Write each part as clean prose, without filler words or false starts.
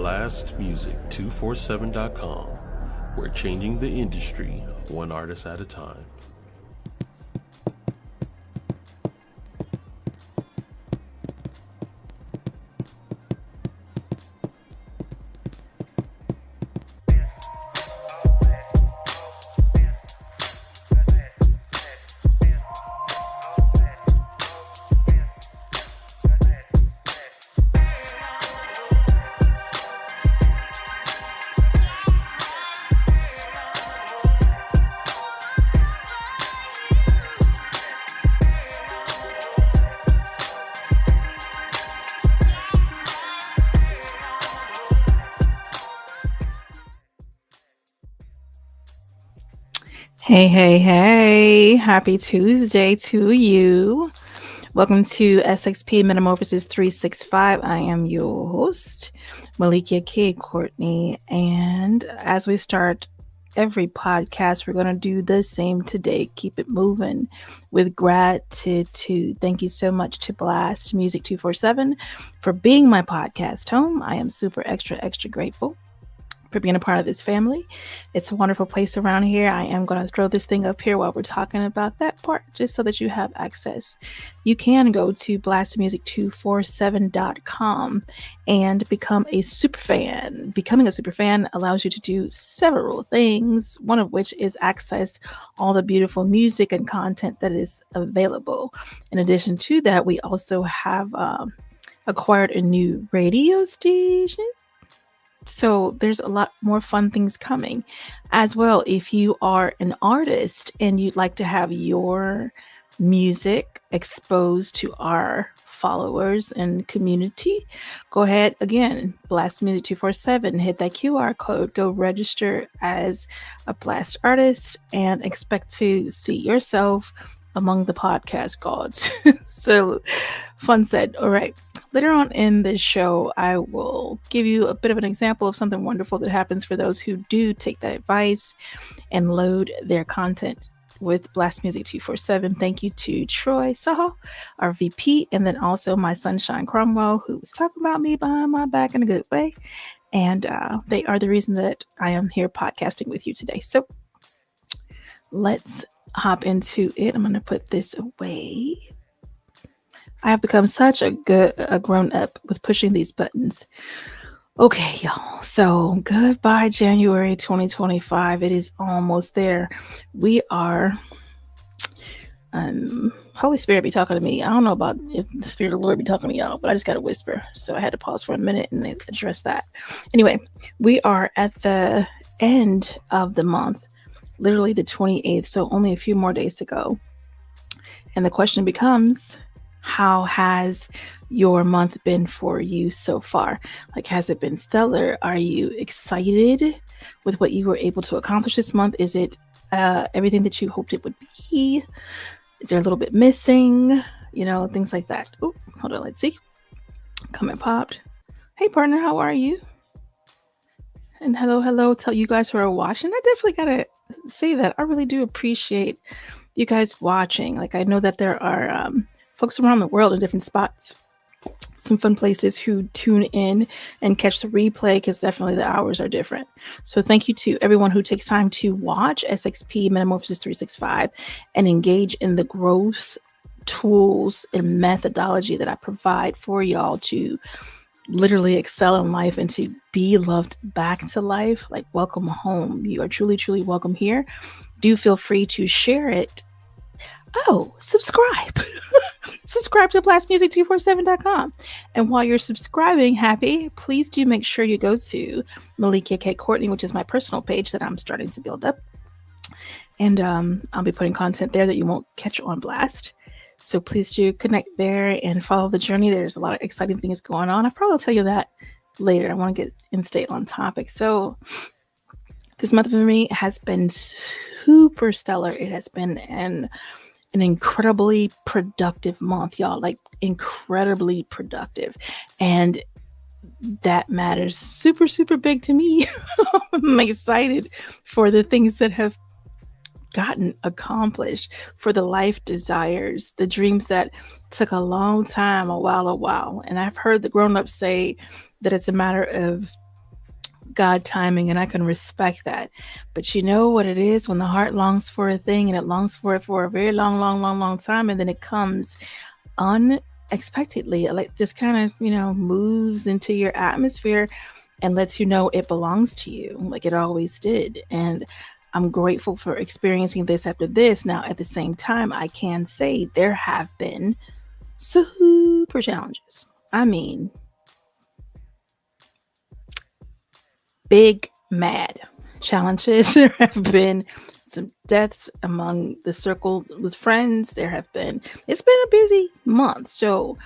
BLASTMUSIC247.com. We're changing the industry one artist at a time. Hey, happy Tuesday to you. Welcome to SXP MetaMorphosis 365. I am your host, Melikia K, Courtney. And as we start every podcast, we're going to do the same today. Keep it moving with gratitude. Thank you so much to BLAST Music247 for being my podcast home. I am super extra grateful for being a part of this family. It's a wonderful place around here. I am going to throw this thing up here while we're talking about that part, just so that you have access. You can go to BLASTMUSIC247.com and become a super fan. Becoming a super fan allows you to do several things, one of which is access all the beautiful music and content that is available. In addition to that, we also have acquired a new radio station. So there's a lot more fun things coming as well. If you are an artist and you'd like to have your music exposed to our followers and community, go ahead again, BLAST Music247, hit that QR code, go register as a BLAST artist and expect to see yourself among the podcast gods. So fun said. All right. Later on in this show, I will give you a bit of an example of something wonderful that happens for those who do take that advice and load their content with BLAST Music247. Thank you to Troy Soho, our VP, and then also my Sunshine Cromwell, who was talking about me behind my back in a good way. And they are the reason that I am here podcasting with you today. So let's hop into it. I'm going to put this away. I have become such a grown up with pushing these buttons. Okay, y'all. So goodbye, January 2025. It is almost there. We are, Holy Spirit be talking to me. I don't know about if the Spirit of the Lord be talking to y'all, but I just got to whisper. So I had to pause for a minute and address that. Anyway, we are at the end of the month, literally the 28th. So only a few more days to go. And the question becomes, how has your month been for you so far? Like, has it been stellar? Are you excited with what you were able to accomplish this month? Is it everything that you hoped it would be? Is there a little bit missing? You know, things like that. Oh, hold on. Let's see. Comment popped. Hey, partner, how are you? And hello. Tell you guys who are watching. I definitely got to say that. I really do appreciate you guys watching. Like, I know that there are folks around the world in different spots, some fun places who tune in and catch the replay, because definitely the hours are different. So thank you to everyone who takes time to watch SXP MetaMorphosis 365 and engage in the growth tools and methodology that I provide for y'all to literally excel in life and to be loved back to life. Like, welcome home. You are truly welcome here. Do feel free to share it. Oh, subscribe. Subscribe to BLASTMUSIC247.com. And while you're subscribing, please do make sure you go to Melikia K Courtney, which is my personal page that I'm starting to build up. And I'll be putting content there that you won't catch on Blast. So please do connect there and follow the journey. There's a lot of exciting things going on. I'll probably tell you that later. I want to get and stay on topic. So this month for me has been super stellar. It has been an incredibly productive month, y'all. Like, incredibly productive. And that matters super big to me. I'm excited for the things that have gotten accomplished, for the life desires, the dreams that took a long time, a while. And I've heard the grown-ups say that it's a matter of God timing, and I can respect that. But you know what it is when the heart longs for a thing and it longs for it for a very long, long, long, long time, and then it comes unexpectedly, like just kind of, moves into your atmosphere and lets you know it belongs to you, like it always did. And I'm grateful for experiencing this after this. Now, at the same time, I can say there have been super challenges. I mean, big mad challenges. There have been some deaths among the circle with friends. It's been a busy month. So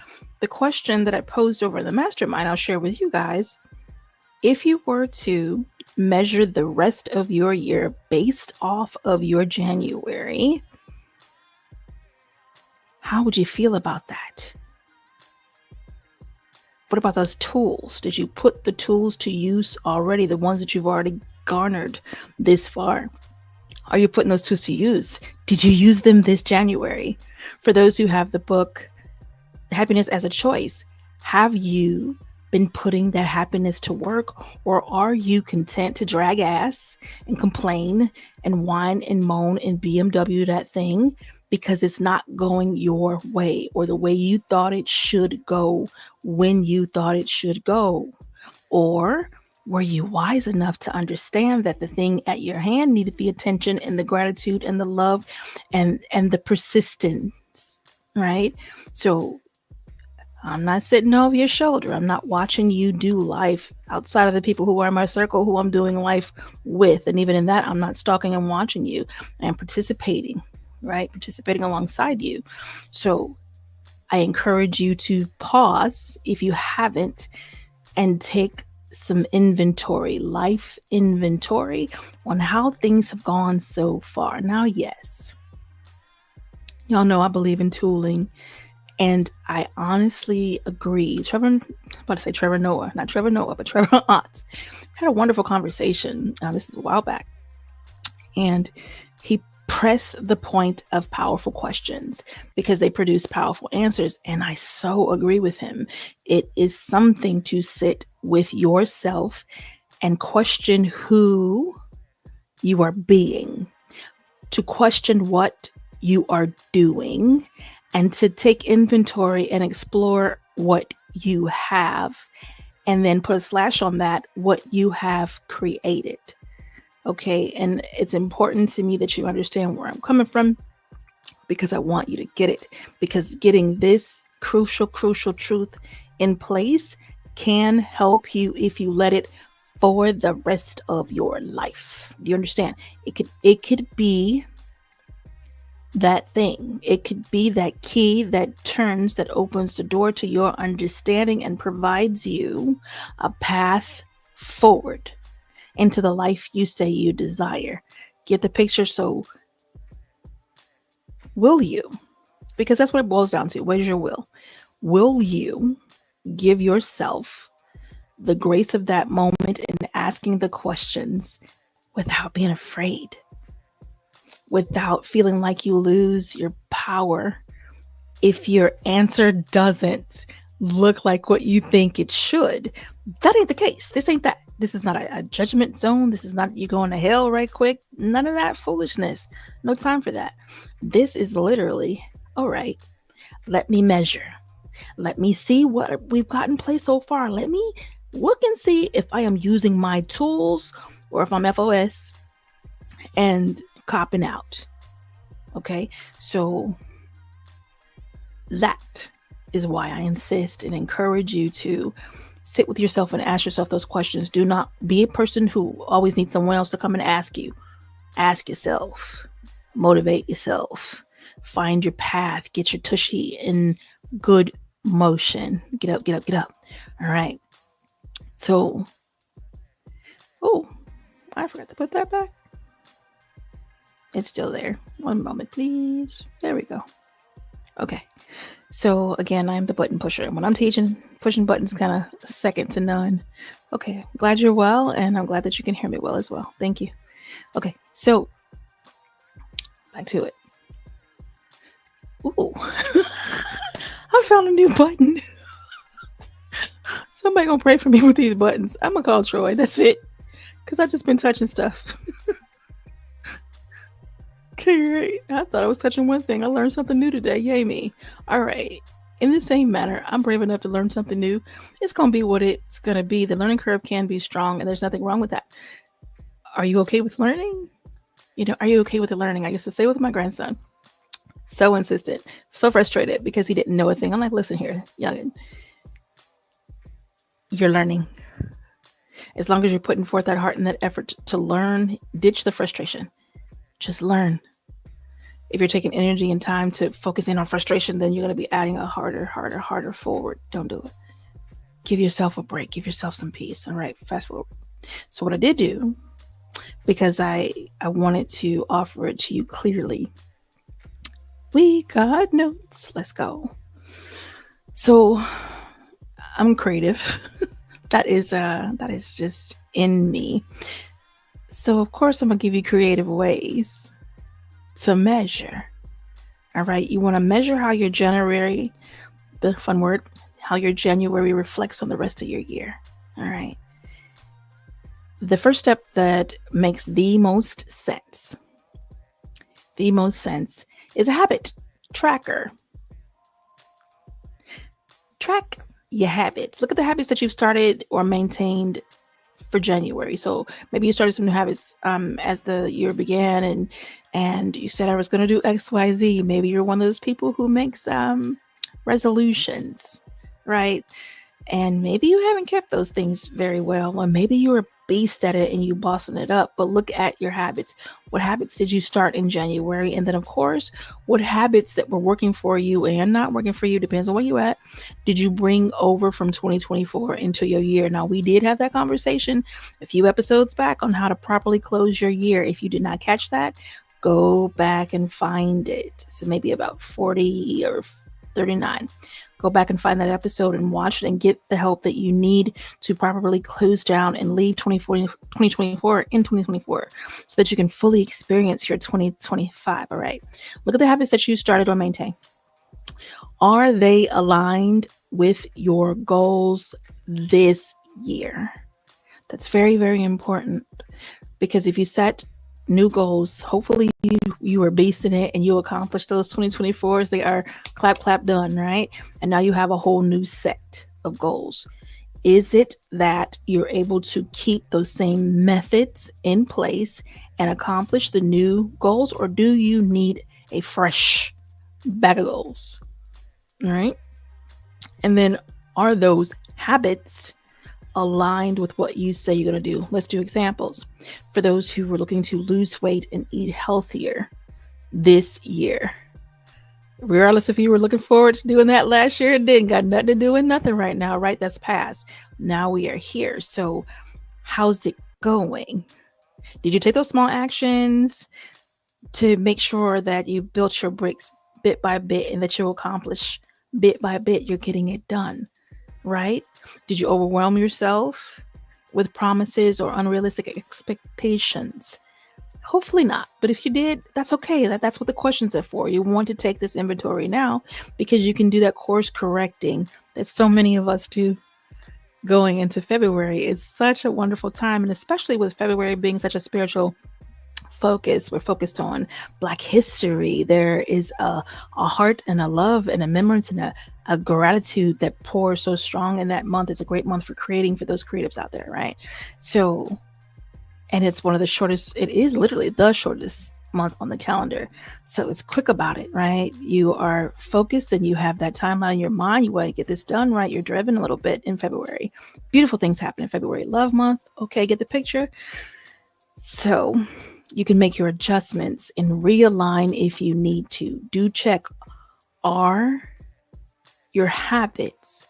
the question that I posed over the mastermind, I'll share with you guys. If you were to measure the rest of your year based off of your January, how would you feel about that? What about those tools? Did you put the tools to use already, the ones that you've already garnered this far? Are you putting those tools to use? Did you use them this January? For those who have the book, Happiness as a Choice, have you been putting that happiness to work, or are you content to drag ass and complain and whine and moan and BMW that thing because it's not going your way or the way you thought it should go when you thought it should go? Or were you wise enough to understand that the thing at your hand needed the attention and the gratitude and the love and the persistence, right? So I'm not sitting over your shoulder. I'm not watching you do life outside of the people who are in my circle, who I'm doing life with. And even in that, I'm not stalking and watching you. I am participating, right? Participating alongside you. So I encourage you to pause if you haven't and take some inventory, life inventory on how things have gone so far. Now, yes, y'all know I believe in tooling. And I honestly agree. Trevor Noah, not Trevor Noah, but Trevor Ott had a wonderful conversation. This is a while back. And he pressed the point of powerful questions because they produce powerful answers. And I so agree with him. It is something to sit with yourself and question who you are being, to question what you are doing, and to take inventory and explore what you have, and then put a slash on that, what you have created. Okay. And it's important to me that you understand where I'm coming from, because I want you to get it, because getting this crucial truth in place can help you if you let it for the rest of your life. Do you understand? It could be that thing. It could be that key that turns, that opens the door to your understanding and provides you a path forward into the life you say you desire. Get the picture? So will you? Because that's what it boils down to. Where's your will? Will you give yourself the grace of that moment in asking the questions without being afraid? Without feeling like you lose your power if your answer doesn't look like what you think it should? That ain't the case. This ain't that. This is not a judgment zone. This is not you going to hell right quick. None of that foolishness. No time for that. This is literally, all right, let me measure. Let me see what we've got in place so far. Let me look and see if I am using my tools or if I'm FOS and copping out. Okay, so that is why I insist and encourage you to sit with yourself and ask yourself those questions. Do not be a person who always needs someone else to come and ask you. Ask yourself, motivate yourself, find your path, get your tushy in good motion. Get up, get up, get up. All right. So, oh, I forgot to put that back. It's still there. One moment, please. There we go. Okay. So again, I'm the button pusher. And when I'm teaching, pushing buttons kind of second to none. Okay. Glad you're well. And I'm glad that you can hear me well as well. Thank you. Okay. So back to it. Ooh. I found a new button. Somebody gonna pray for me with these buttons. I'm gonna call Troy. That's it. because I've just been touching stuff. Okay, great. I thought I was touching one thing. I learned something new today. Yay me. All right. In the same manner, I'm brave enough to learn something new. It's going to be what it's going to be. The learning curve can be strong, and there's nothing wrong with that. Are you okay with learning? Are you okay with the learning? I used to say with my grandson, so insistent, so frustrated because he didn't know a thing. I'm like, listen here, youngin', you're learning. As long as you're putting forth that heart and that effort to learn, ditch the frustration. Just learn. If you're taking energy and time to focus in on frustration, then you're going to be adding a harder forward. Don't do it. Give yourself a break. Give yourself some peace. All right, fast forward. So what I did do, because I wanted to offer it to you clearly, we got notes. Let's go. So I'm creative. that is just in me. So of course I'm gonna give you creative ways to measure. All right, you want to measure how your January, the fun word, how your January reflects on the rest of your year. All right. The first step that makes the most sense is a habit tracker. Track your habits. Look at the habits that you've started or maintained for January. So maybe you started some new habits as the year began, and you said I was going to do XYZ. Maybe you're one of those people who makes resolutions, right? And maybe you haven't kept those things very well, or maybe you're a beast at it and you bossing it up. But look at your habits. What habits did you start in January? And then, of course, what habits that were working for you and not working for you, depends on where you at, did you bring over from 2024 into your year? Now, we did have that conversation a few episodes back on how to properly close your year. If you did not catch that, go back and find it. So maybe about 40 or 39. Go back and find that episode and watch it and get the help that you need to properly close down and leave 2024 in 2024 so that you can fully experience your 2025. All right. Look at the habits that you started or maintain. Are they aligned with your goals this year? That's very, very important, because if you set new goals, hopefully you are basing it and you accomplish those 2024s. They are clap done, right? And now you have a whole new set of goals. Is it that you're able to keep those same methods in place and accomplish the new goals, or do you need a fresh bag of goals? All right. And then, are those habits aligned with what you say you're going to do? Let's do examples. For those who were looking to lose weight and eat healthier this year, regardless if you were looking forward to doing that last year, it didn't got nothing to do with nothing right now, right? That's past. Now we are here. So how's it going? Did you take those small actions to make sure that you built your bricks bit by bit and that you'll accomplish bit by bit? You're getting it done, right? Did you overwhelm yourself with promises or unrealistic expectations? Hopefully not. But if you did, that's okay. That's what the questions are for. You want to take this inventory now because you can do that course correcting that so many of us do going into February. It's such a wonderful time. And especially with February being such a spiritual focus, we're focused on Black history. There is a heart and a love and a remembrance and a gratitude that pours so strong in that month. It's a great month for creating, for those creatives out there, right? So, and it's one of the shortest, it is literally the shortest month on the calendar. So it's quick about it, right? You are focused and you have that timeline in your mind. You want to get this done, right? You're driven a little bit in February. Beautiful things happen in February. Love month. Okay, get the picture. So you can make your adjustments and realign if you need to. Do check, are your habits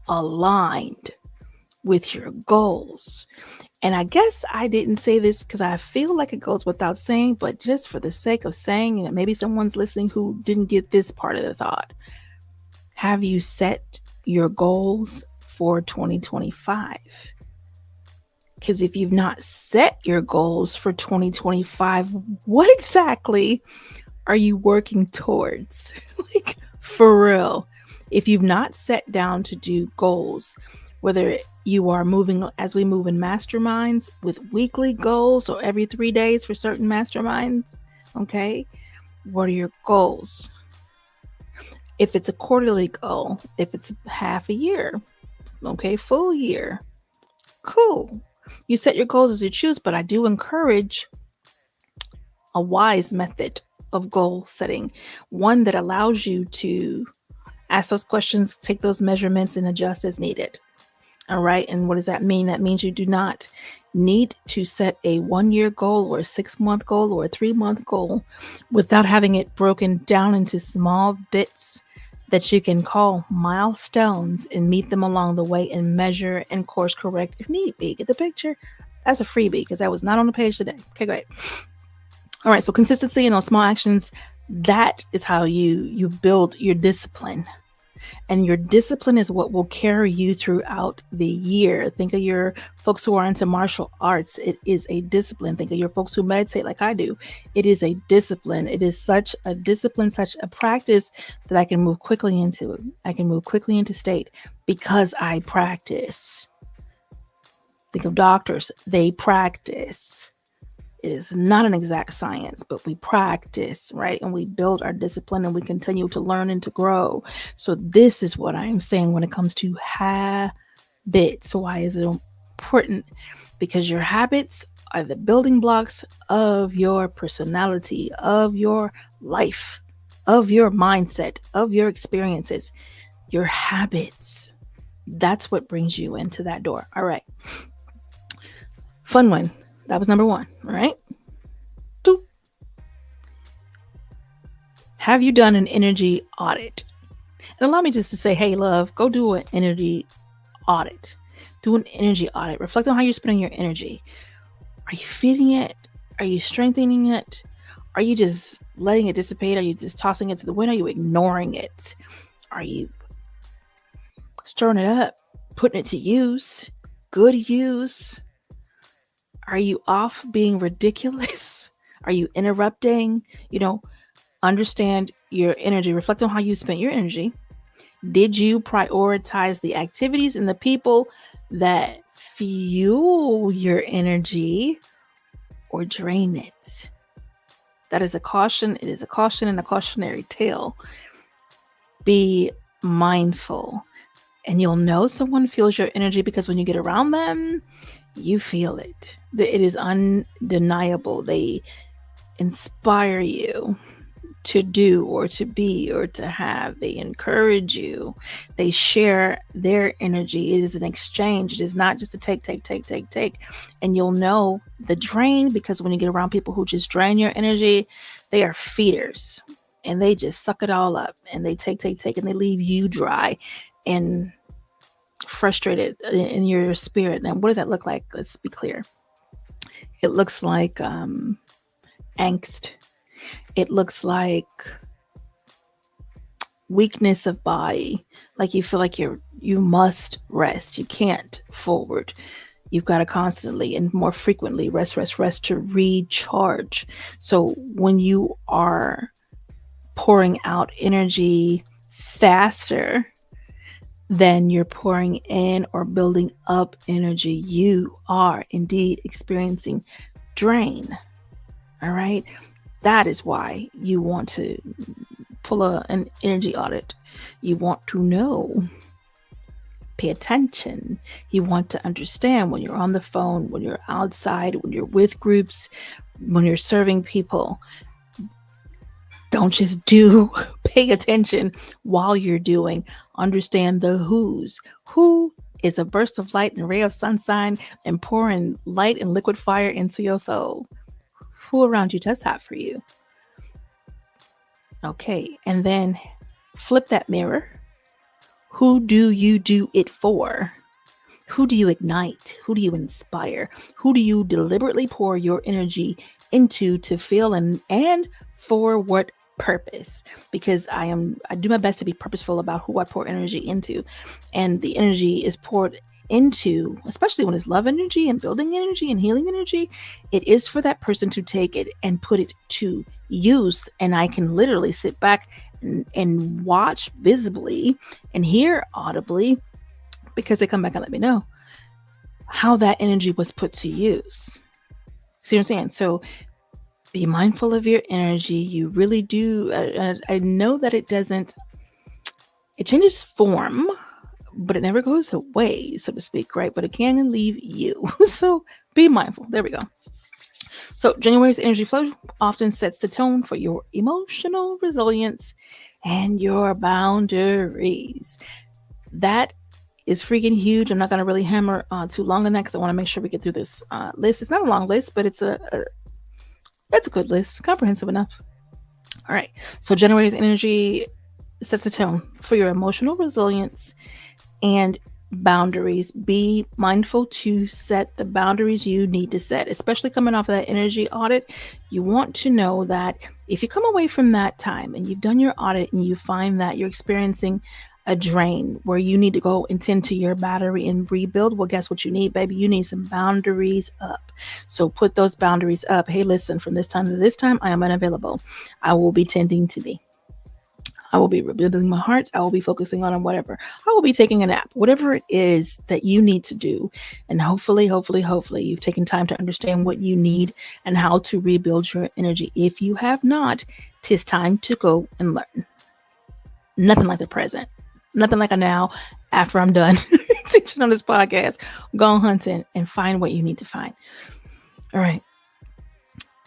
aligned with your goals? And I guess I didn't say this because I feel like it goes without saying, but just for the sake of saying, and maybe someone's listening who didn't get this part of the thought. Have you set your goals for 2025? Because if you've not set your goals for 2025, what exactly are you working towards? Like, for real. If you've not set down to do goals Whether you are moving as we move in masterminds with weekly goals or every 3 days for certain masterminds, okay? What are your goals? If it's a quarterly goal, if it's half a year, okay, full year, cool. You set your goals as you choose, but I do encourage a wise method of goal setting, one that allows you to ask those questions, take those measurements, and adjust as needed. All right. And what does that mean? That means you do not need to set a 1-year goal or a 6-month goal or a 3-month goal without having it broken down into small bits that you can call milestones and meet them along the way and measure and course correct if need be. Get the picture? That's a freebie because that was not on the page today. Okay, great. All right. So consistency and those small actions, that is how you build your discipline. And your discipline is what will carry you throughout the year. Think of your folks who are into martial arts. It is a discipline. Think of your folks who meditate like I do. It is a discipline. It is such a discipline, such a practice that I can move quickly into it. I can move quickly into state because I practice. Think of doctors. They practice. It is not an exact science, but we practice, right? And we build our discipline and we continue to learn and to grow. So this is what I'm saying when it comes to habits. Why is it important? Because your habits are the building blocks of your personality, of your life, of your mindset, of your experiences, your habits. That's what brings you into that door. All right. Fun one. That was number 1, all right? 2. Have you done an energy audit? And allow me just to say, hey, love, go do an energy audit. Do an energy audit. Reflect on how you're spending your energy. Are you feeding it? Are you strengthening it? Are you just letting it dissipate? Are you just tossing it to the wind? Are you ignoring it? Are you stirring it up, putting it to use, good use? Are you off being ridiculous? Are you interrupting? Understand your energy. Reflect on how you spent your energy. Did you prioritize the activities and the people that fuel your energy or drain it? That is a caution. It is a caution and a cautionary tale. Be mindful. And you'll know someone feels your energy because when you get around them, you feel it. It is undeniable. They inspire you to do or to be or to have. They encourage you. They share their energy. It is an exchange. It is not just a take. And you'll know the drain because when you get around people who just drain your energy, they are feeders and they just suck it all up and they take, and they leave you dry and frustrated in your spirit. And what does that look like? Let's be clear. It looks like angst. It looks like weakness of body. Like you feel like you must rest. You can't forward. You've got to constantly and more frequently rest to recharge. So when you are pouring out energy faster than you're pouring in or building up energy, you are indeed experiencing drain. All right. That is why you want to pull an energy audit. You want to know, pay attention. You want to understand when you're on the phone, when you're outside, when you're with groups, when you're serving people. Don't just do, pay attention while you're doing. Understand the who's. Who is a burst of light and ray of sunshine and pouring light and liquid fire into your soul? Who around you does that for you? Okay, and then flip that mirror. Who do you do it for? Who do you ignite? Who do you inspire? Who do you deliberately pour your energy into to feel and for what purpose? Because I do my best to be purposeful about who I pour energy into. And the energy is poured into, especially when it's love energy and building energy and healing energy, it is for that person to take it and put it to use. And I can literally sit back and watch visibly and hear audibly because they come back and let me know how that energy was put to use. See what I'm saying? So be mindful of your energy. You really do. I know that it changes form, but it never goes away, so to speak, right? But it can leave you. So be mindful. There we go. So January's energy flow often sets the tone for your emotional resilience and your boundaries. That is freaking huge. I'm not going to really hammer too long on that because I want to make sure we get through this list. It's not a long list, but it's a good list, comprehensive enough. All right. So January's energy sets the tone for your emotional resilience and boundaries. Be mindful to set the boundaries you need to set, especially coming off of that energy audit. You want to know that if you come away from that time and you've done your audit and you find that you're experiencing a drain where you need to go and tend to your battery and rebuild, well, guess what you need, baby? You need some boundaries up. So put those boundaries up. Hey, listen, from this time to this time, I am unavailable. I will be tending to me. I will be rebuilding my heart. I will be focusing on whatever. I will be taking a nap, whatever it is that you need to do. And hopefully, you've taken time to understand what you need and how to rebuild your energy. If you have not, 'tis time to go and learn. Nothing like the present. Nothing like a now after I'm done teaching on this podcast. Go hunting and find what you need to find. All right.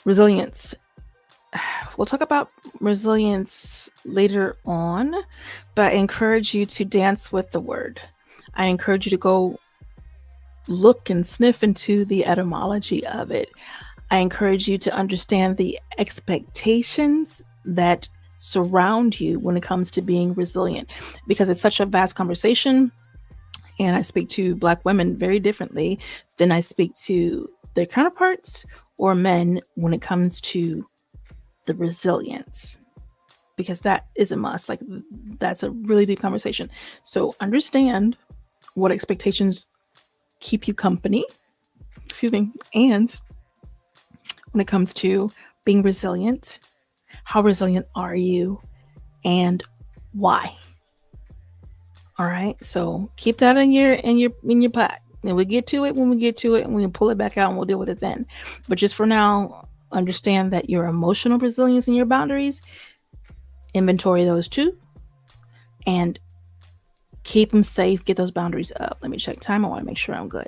Resilience. We'll talk about resilience later on, but I encourage you to dance with the word. I encourage you to go look and sniff into the etymology of it. I encourage you to understand the expectations that surround you when it comes to being resilient, because it's such a vast conversation. And I speak to Black women very differently than I speak to their counterparts or men when it comes to the resilience, because that is a must. Like, that's a really deep conversation. So understand what expectations keep you company, and when it comes to being resilient, how resilient are you and why? All right. So keep that in your pot, and we'll get to it when we get to it, and we'll pull it back out and we'll deal with it then. But just for now, understand that your emotional resilience and your boundaries, inventory those too, and keep them safe. Get those boundaries up. Let me check time. I want to make sure I'm good.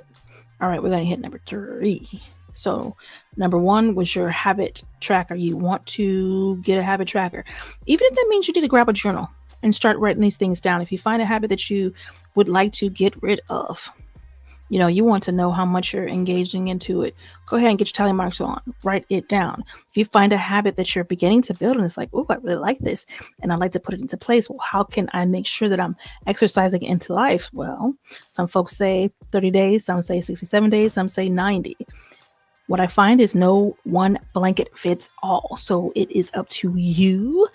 All right, we're going to hit number 3. So number 1 was your habit tracker. You want to get a habit tracker, even if that means you need to grab a journal and start writing these things down. If you find a habit that you would like to get rid of, you want to know how much you're engaging into it, go ahead and get your tally marks on, write it down. If you find a habit that you're beginning to build and it's like, oh, I really like this and I'd like to put it into place, well, how can I make sure that I'm exercising it into life? Well, some folks say 30 days, some say 67 days, some say 90. What I find is no one blanket fits all. So it is up to you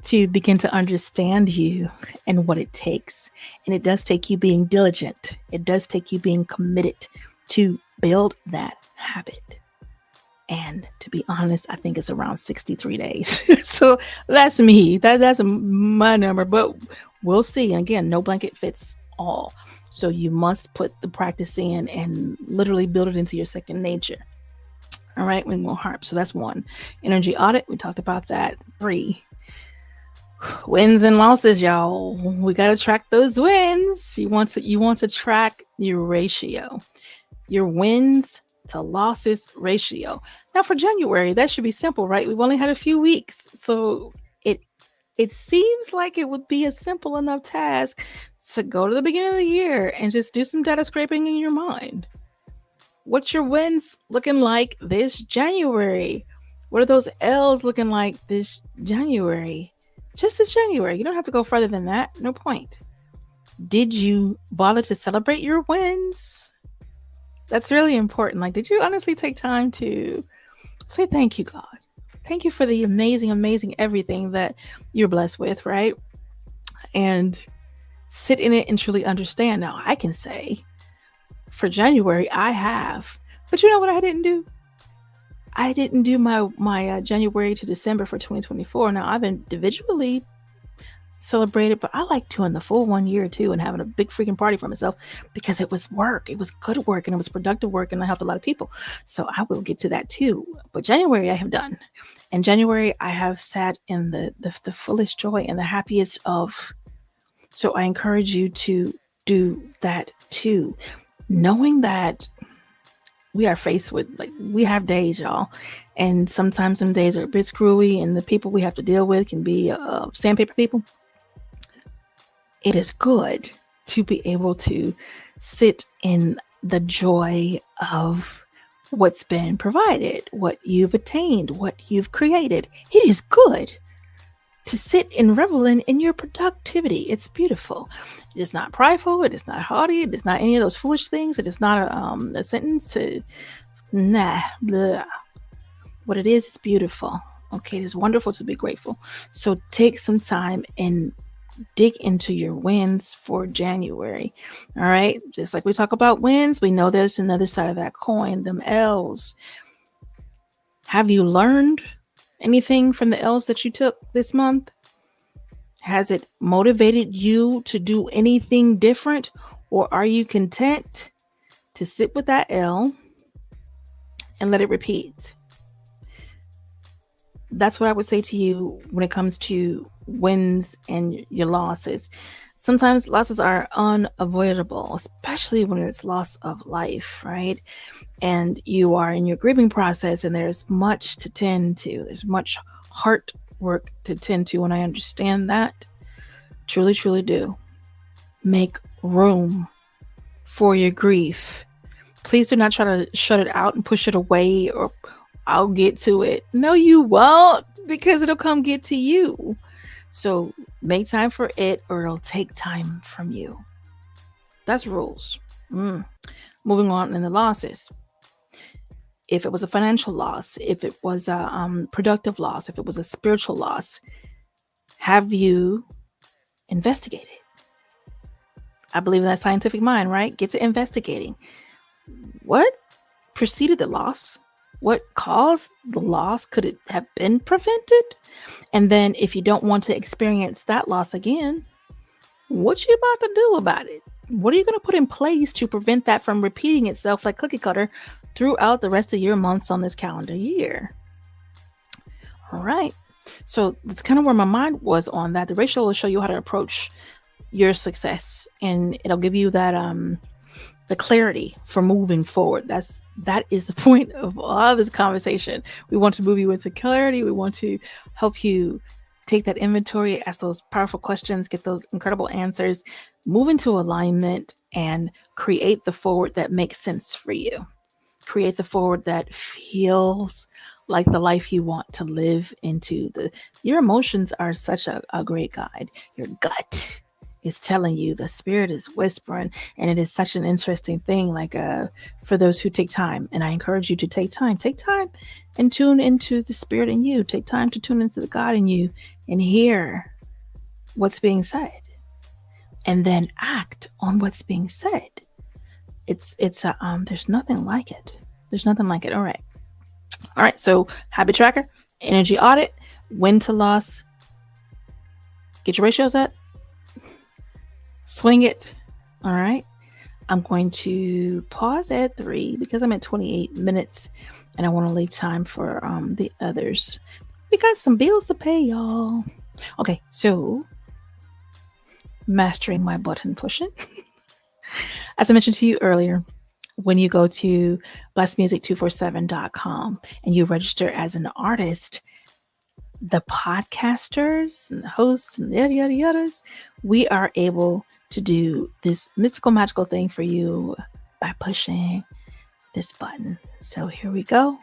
to begin to understand you and what it takes. And it does take you being diligent. It does take you being committed to build that habit. And to be honest, I think it's around 63 days. So that's me. That's my number, but we'll see. And again, no blanket fits all. So you must put the practice in and literally build it into your second nature. All right, we won't harp. So that's 1. Energy audit. We talked about that. 3. Wins and losses, y'all. We got to track those wins. You want to track your ratio, your wins to losses ratio. Now for January, that should be simple, right? We've only had a few weeks. So it seems like it would be a simple enough task to go to the beginning of the year and just do some data scraping in your mind. What's your wins looking like this January? What are those L's looking like this January? Just this January. You don't have to go further than that. No point. Did you bother to celebrate your wins? That's really important. Like, did you honestly take time to say thank you, God? Thank you for the amazing, amazing everything that you're blessed with, right? And sit in it and truly understand. Now, I can say for January, I have. But you know what I didn't do? I didn't do my January to December for 2024. Now, I've individually celebrate it, but I like doing the full 1 year too and having a big freaking party for myself because it was work. It was good work and it was productive work and I helped a lot of people. So I will get to that too. But January I have done. In January I have sat in the fullest joy and the happiest of. So I encourage you to do that too. Knowing that we are faced with, like, we have days, y'all. And sometimes some days are a bit screwy and the people we have to deal with can be sandpaper people. It is good to be able to sit in the joy of what's been provided, what you've attained, what you've created. It is good to sit and revel in your productivity. It's beautiful. It is not prideful. It is not haughty. It is not any of those foolish things. It is not a sentence to blah. What it is beautiful. Okay, it is wonderful to be grateful. So take some time and dig into your wins for January. All right, just like we talk about wins, we know there's another side of that coin, them L's. Have you learned anything from the L's that you took this month? Has it motivated you to do anything different? Or are you content to sit with that L and let it repeat? That's what I would say to you when it comes to wins and your losses. Sometimes losses are unavoidable, especially when it's loss of life, right? And you are in your grieving process and there's much to tend to. There's much heart work to tend to. And I understand that. Truly, truly do. Make room for your grief. Please do not try to shut it out and push it away or I'll get to it. No, you won't, because it'll come get to you. So make time for it or it'll take time from you. That's rules. Moving on in the losses. If it was a financial loss, if it was a productive loss, if it was a spiritual loss, have you investigated? I believe in that scientific mind, right? Get to investigating. What preceded the loss? What caused the loss? Could it have been prevented? And then if you don't want to experience that loss again, what you about to do about it? What are you going to put in place to prevent that from repeating itself like cookie cutter throughout the rest of your months on this calendar year? All right. So that's kind of where my mind was on that. The ratio will show you how to approach your success and it'll give you that the clarity for moving forward. That is the point of all this conversation. We want to move you into clarity. We want to help you take that inventory, ask those powerful questions, get those incredible answers, move into alignment, and create the forward that makes sense for you. Create the forward that feels like the life you want to live into. Your emotions are such a great guide. Your gut is telling you, the spirit is whispering, and it is such an interesting thing, like for those who take time. And I encourage you to take time and tune into the spirit in you. Take time to tune into the God in you and hear what's being said and then act on what's being said. It's there's nothing like it. All right, so habit tracker, energy audit, win to loss, get your ratios up, swing it. All right. I'm going to pause at 3 because I'm at 28 minutes and I want to leave time for the others. We got some bills to pay, y'all. Okay, so mastering my button pushing. As I mentioned to you earlier, when you go to BLASTMUSIC247.com and you register as an artist, the podcasters and the hosts and yada yada yadas, we are able to do this mystical magical thing for you by pushing this button. So here we go.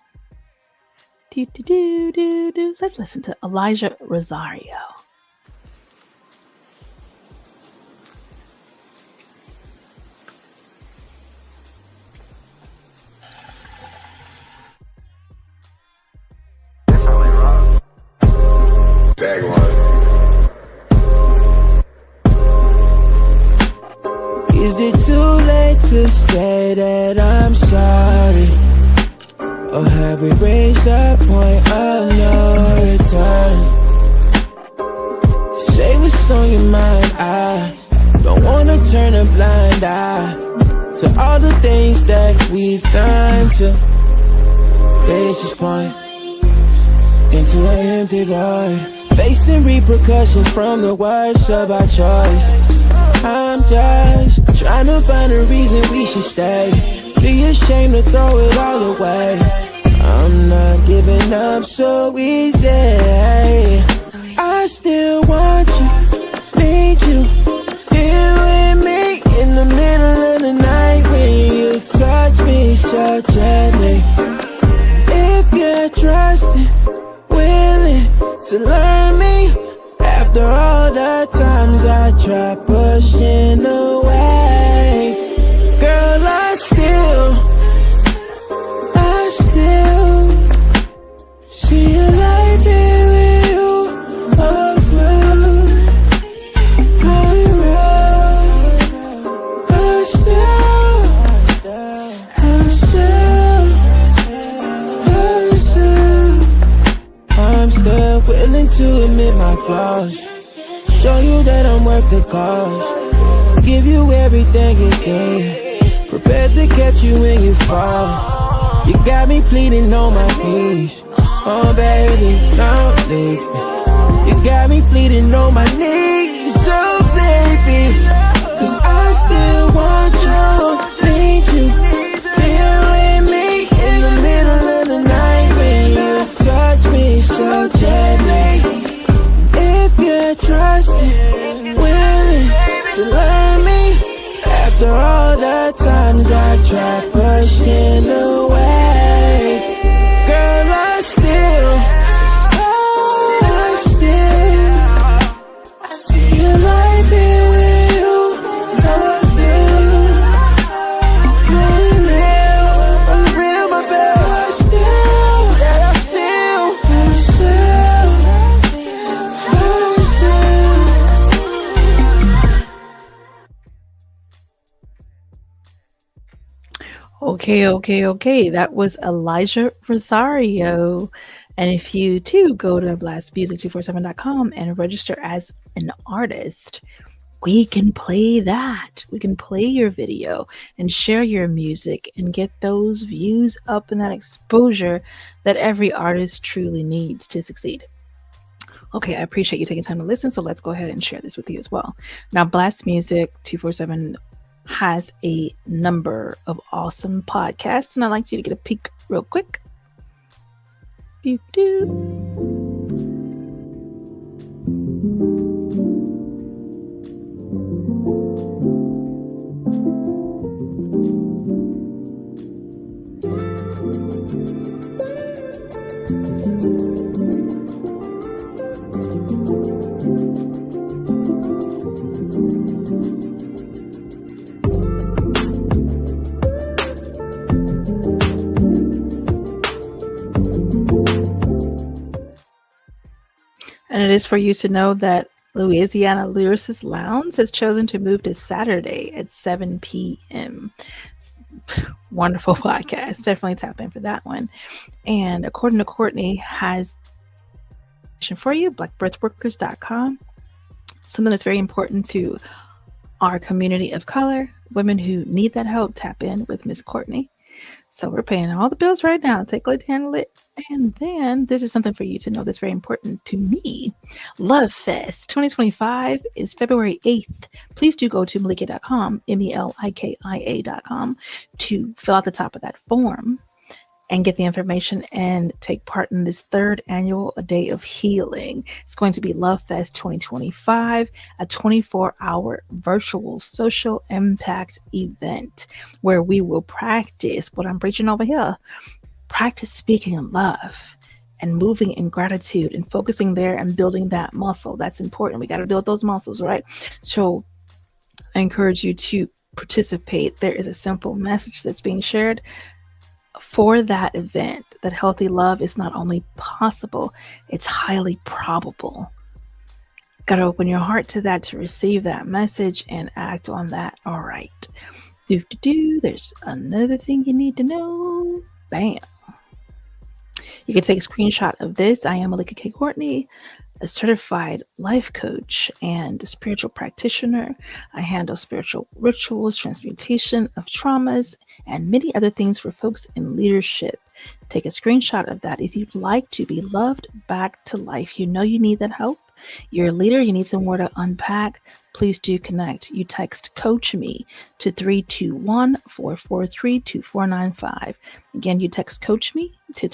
Let's listen to Elijah Rosario. Is it too late to say that I'm sorry? Or have we reached that point of no return? Say we what's on your mind. I don't wanna turn a blind eye to all the things that we've done to reach this point, into an empty void, facing repercussions from the words of our choice. I'm just trying to find a reason we should stay. Be ashamed to throw it all away. I'm not giving up so easy. I still want you, need you, here with me in the middle of the night when you touch me so gently. If you're trusting, willing to learn me, after all the times I try pushing away, girl, I still see your life here with you, all through the road. I'm still willing to admit my flaws, show you that I'm worth the cost, give you everything you need, prepared to catch you when you fall. You got me pleading on my knees, oh baby, don't leave me. You got me pleading on my knees, oh baby, 'cause I still want you, need you, here with me in the middle of the night when you touch me so gently. If you're trusting, willing to learn me, after all the times I tried pushing away, girl, I still see your life here with you, all through. I'm real, my baby. Okay. That was Elijah Rosario. And if you too go to BLASTMUSIC247.com and register as an artist, we can play that. We can play your video and share your music and get those views up and that exposure that every artist truly needs to succeed. Okay, I appreciate you taking time to listen, so let's go ahead and share this with you as well. Now, Blast Music 247 has a number of awesome podcasts, and I'd like you to get a peek real quick. And it is for you to know that Louisiana Lyricist Lounge has chosen to move to Saturday at 7 p.m. Wonderful podcast. Definitely tap in for that one. And according to Courtney, has for you, blackbirthworkers.com. Something that's very important to our community of color, women who need that help, tap in with Miss Courtney. So we're paying all the bills right now. Take it, handle it. And then this is something for you to know that's very important to me. Love Fest 2025 is February 8th. Please do go to Melikia.com, Melikia.com, to fill out the top of that form and get the information and take part in this third annual Day of Healing. It's going to be Love Fest 2025, a 24-hour virtual social impact event where we will practice what I'm preaching over here. Practice speaking in love and moving in gratitude and focusing there and building that muscle. That's important. We got to build those muscles, right? So I encourage you to participate. There is a simple message that's being shared for that event, that healthy love is not only possible, it's highly probable. Got to open your heart to that, to receive that message and act on that. All right. There's another thing you need to know. Bam. You can take a screenshot of this. I am Melikia K. Courtney. a certified life coach and a spiritual practitioner. I handle spiritual rituals, transmutation of traumas, and many other things for folks in leadership. Take a screenshot of that if you'd like to be loved back to life. You know you need that help. You're a leader, you need somewhere to unpack. Please do connect. You text COACHME to 321-443-2495. Again, you text COACHME to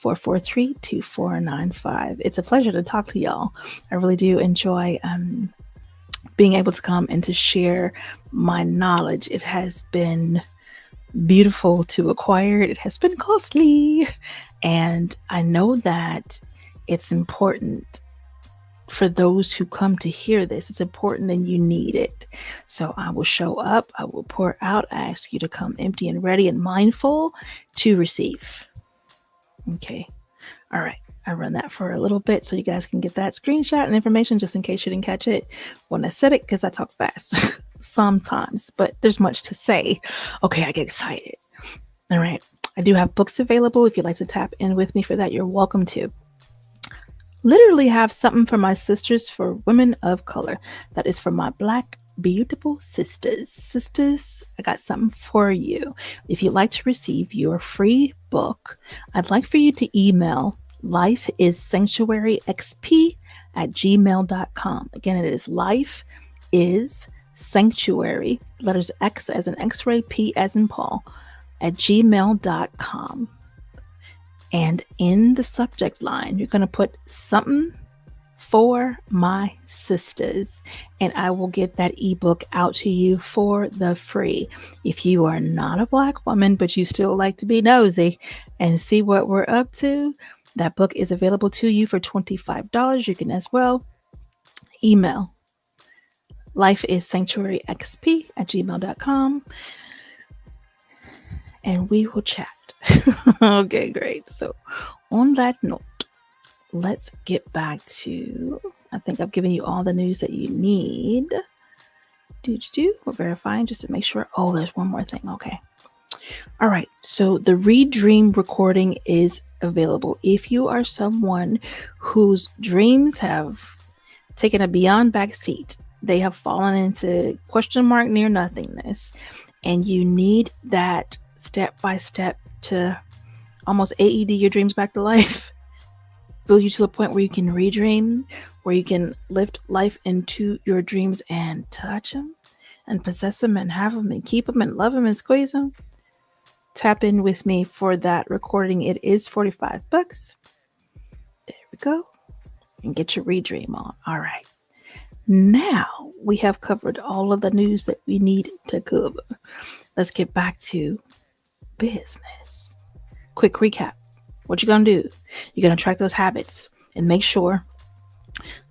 321-443-2495. It's a pleasure to talk to y'all. I really do enjoy being able to come and to share my knowledge. It has been beautiful to acquire. It has been costly. And I know that it's important for those who come to hear this. It's important and you need it. So I will show up. I will pour out. I ask you to come empty and ready and mindful to receive. Okay. All right. I run that for a little bit so you guys can get that screenshot and information just in case you didn't catch it when I said it, because I talk fast sometimes, but there's much to say. Okay. I get excited. All right. I do have books available. If you'd like to tap in with me for that, you're welcome to. Literally have something for my sisters, for women of color. That is for my Black beautiful sisters. Sisters, I got something for you. If you'd like to receive your free book, I'd like for you to email lifeissanctuaryxp@gmail.com. Again, it is lifeissanctuary, letters X as in X-ray, P as in Paul, @gmail.com. And in the subject line, you're going to put something for my sisters, and I will get that ebook out to you for the free. If you are not a Black woman, but you still like to be nosy and see what we're up to, that book is available to you for $25. You can as well email lifeissanctuaryxp@gmail.com and we will chat. Okay, great. So on that note, let's get back to, I think I've given you all the news that you need. We're verifying just to make sure. Oh, there's one more thing. Okay. All right. So the Redream recording is available. If you are someone whose dreams have taken a beyond back seat, they have fallen into question mark near nothingness, and you need that step by step to almost AED your dreams back to life, build you to a point where you can redream, where you can lift life into your dreams and touch them and possess them and have them and keep them and love them and squeeze them. Tap in with me for that recording. It is $45. There we go. And get your redream on. All right. Now we have covered all of the news that we need to cover. Let's get back to business. Quick recap. What you're going to do, you're going to track those habits and make sure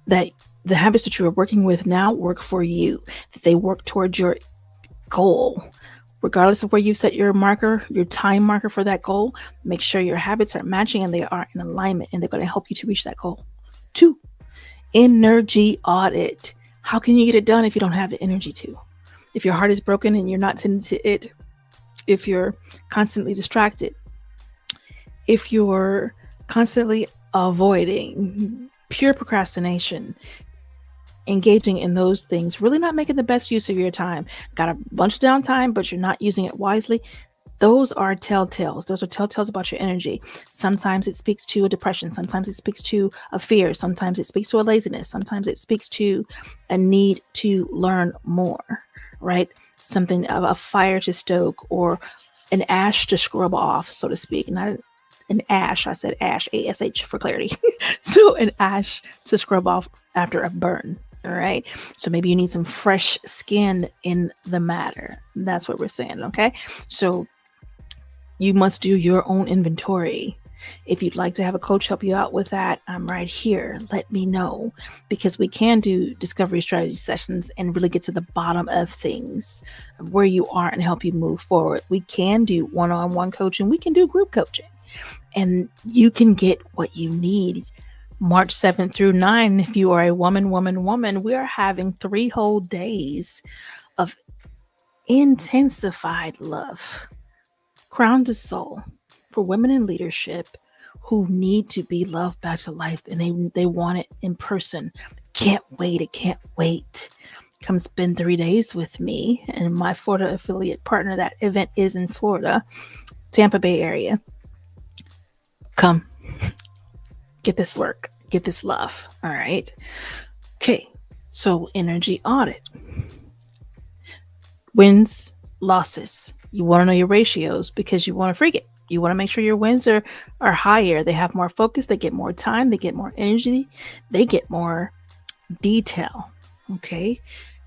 that the habits that you are working with now work for you, that they work towards your goal. Regardless of where you set your marker, your time marker for that goal, make sure your habits are matching and they are in alignment, and they're going to help you to reach that goal. 2, energy audit. How can you get it done if you don't have the energy to? If your heart is broken and you're not tending to it, if you're constantly distracted, if you're constantly avoiding, pure procrastination, engaging in those things, really not making the best use of your time, got a bunch of downtime, but you're not using it wisely, those are telltales. Those are telltales about your energy. Sometimes it speaks to a depression. Sometimes it speaks to a fear. Sometimes it speaks to a laziness. Sometimes it speaks to a need to learn more, right? Something of a fire to stoke or an ash to scrub off, so to speak. Not an ash. I said ash, ASH for clarity. So an ash to scrub off after a burn. All right. So maybe you need some fresh skin in the matter. That's what we're saying. Okay. So you must do your own inventory. If you'd like to have a coach help you out with that, I'm right here. Let me know, because we can do discovery strategy sessions and really get to the bottom of things, of where you are, and help you move forward. We can do one-on-one coaching. We can do group coaching, and you can get what you need. March 7th through 9, if you are a woman, we are having 3 whole days of intensified love, crown to soul, for women in leadership who need to be loved back to life, and they want it in person. Can't wait. It can't wait. Come spend 3 days with me and my Florida affiliate partner. That event is in Florida, Tampa Bay area. Come get this work, get this love. All right. Okay. So energy audit. Wins, losses. You want to know your ratios because you want to freak it. You want to make sure your wins are higher. They have more focus. They get more time. They get more energy. They get more detail. Okay.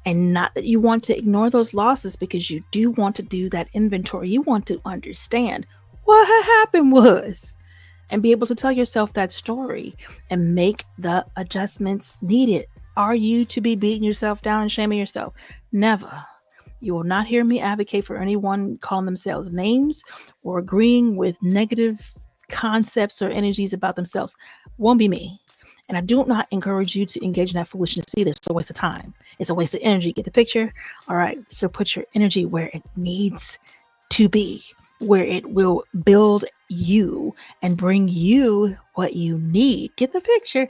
And not that you want to ignore those losses, because you do want to do that inventory. You want to understand what happened was, and be able to tell yourself that story and make the adjustments needed. Are you to be beating yourself down and shaming yourself? Never. You will not hear me advocate for anyone calling themselves names or agreeing with negative concepts or energies about themselves. Won't be me. And I do not encourage you to engage in that foolishness either. It's a waste of time. It's a waste of energy. Get the picture? All right. So put your energy where it needs to be, where it will build you and bring you what you need. Get the picture?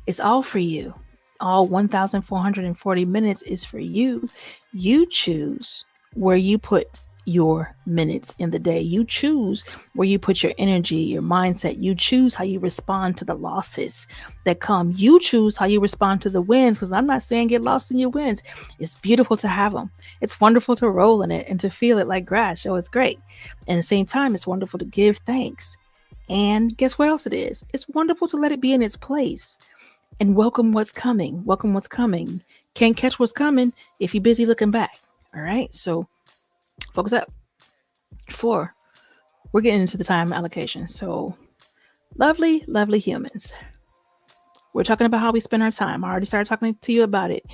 It's all for you. All 1,440 minutes is for you. You choose where you put your minutes in the day. You choose where you put your energy, your mindset. You choose how you respond to the losses that come. You choose how you respond to the wins, because I'm not saying get lost in your wins. It's beautiful to have them. It's wonderful to roll in it and to feel it like grass. So it's great. And at the same time, it's wonderful to give thanks. And guess what else it is? It's wonderful to let it be in its place and welcome what's coming. Welcome what's coming. Can't catch what's coming if you're busy looking back. All right. So focus up. 4, we're getting into the time allocation. So lovely, lovely humans. We're talking about how we spend our time. I already started talking to you about it.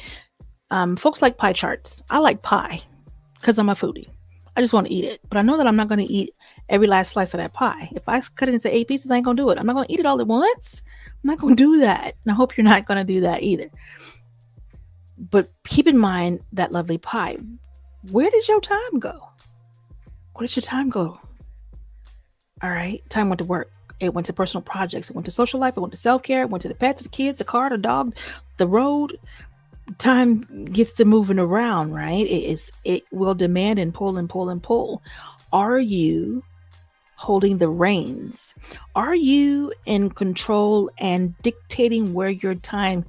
Folks like pie charts. I like pie because I'm a foodie. I just want to eat it. But I know that I'm not going to eat every last slice of that pie. If I cut it into 8 pieces, I ain't going to do it. I'm not going to eat it all at once. I'm not going to do that. And I hope you're not going to do that either. But keep in mind that lovely pie. Where did your time go? Where did your time go? All right. Time went to work. It went to personal projects. It went to social life. It went to self-care. It went to the pets, the kids, the car, the dog, the road. Time gets to moving around, right? It will demand and pull and pull and pull. Are you holding the reins? Are you in control and dictating where your time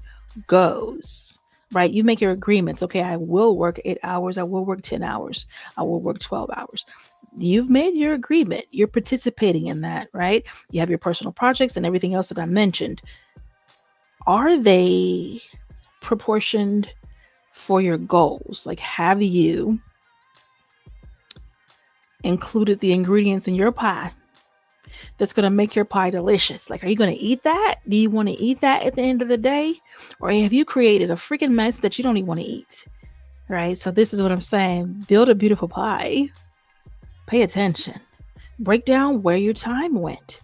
goes? Right? You make your agreements. Okay, I will work 8 hours. I will work 10 hours. I will work 12 hours. You've made your agreement. You're participating in that, right? You have your personal projects and everything else that I mentioned. Are they proportioned for your goals? Like, have you included the ingredients in your pie that's going to make your pie delicious? Like, are you going to eat that? Do you want to eat that at the end of the day? Or have you created a freaking mess that you don't even want to eat? Right? So this is what I'm saying. Build a beautiful pie. Pay attention. Break down where your time went.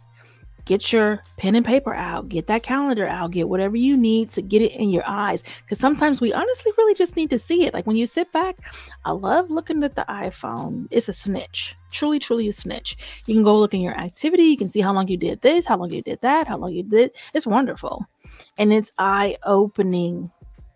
Get your pen and paper out. Get that calendar out. Get whatever you need to get it in your eyes. Because sometimes we honestly really just need to see it. Like when you sit back, I love looking at the iPhone. It's a snitch. Truly, truly a snitch. You can go look in your activity. You can see how long you did this, how long you did that, how long you did. It's wonderful. And it's eye-opening.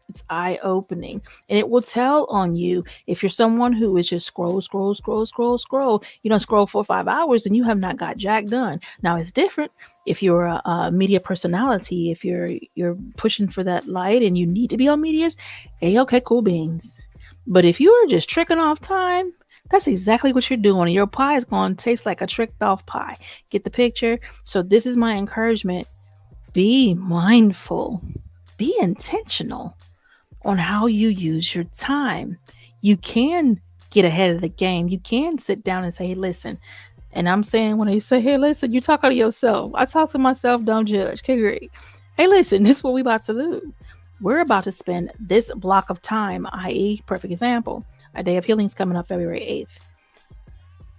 It's eye-opening. And it will tell on you if you're someone who is just scroll. You don't scroll 4 or 5 hours and you have not got jack done. Now it's different if you're a media personality, if you're pushing for that light and you need to be on medias. Hey, okay, cool beans. But if you are just tricking off time, that's exactly what you're doing. Your pie is going to taste like a tricked off pie. Get the picture? So this is my encouragement. Be mindful. Be intentional on how you use your time. You can get ahead of the game. You can sit down and say, hey, listen. And I'm saying, when you say, hey, listen, you talk to yourself. I talk to myself, don't judge. Okay, great. Hey, listen, this is what we about to do. We're about to spend this block of time, i.e., perfect example, a day of healing is coming up February 8th.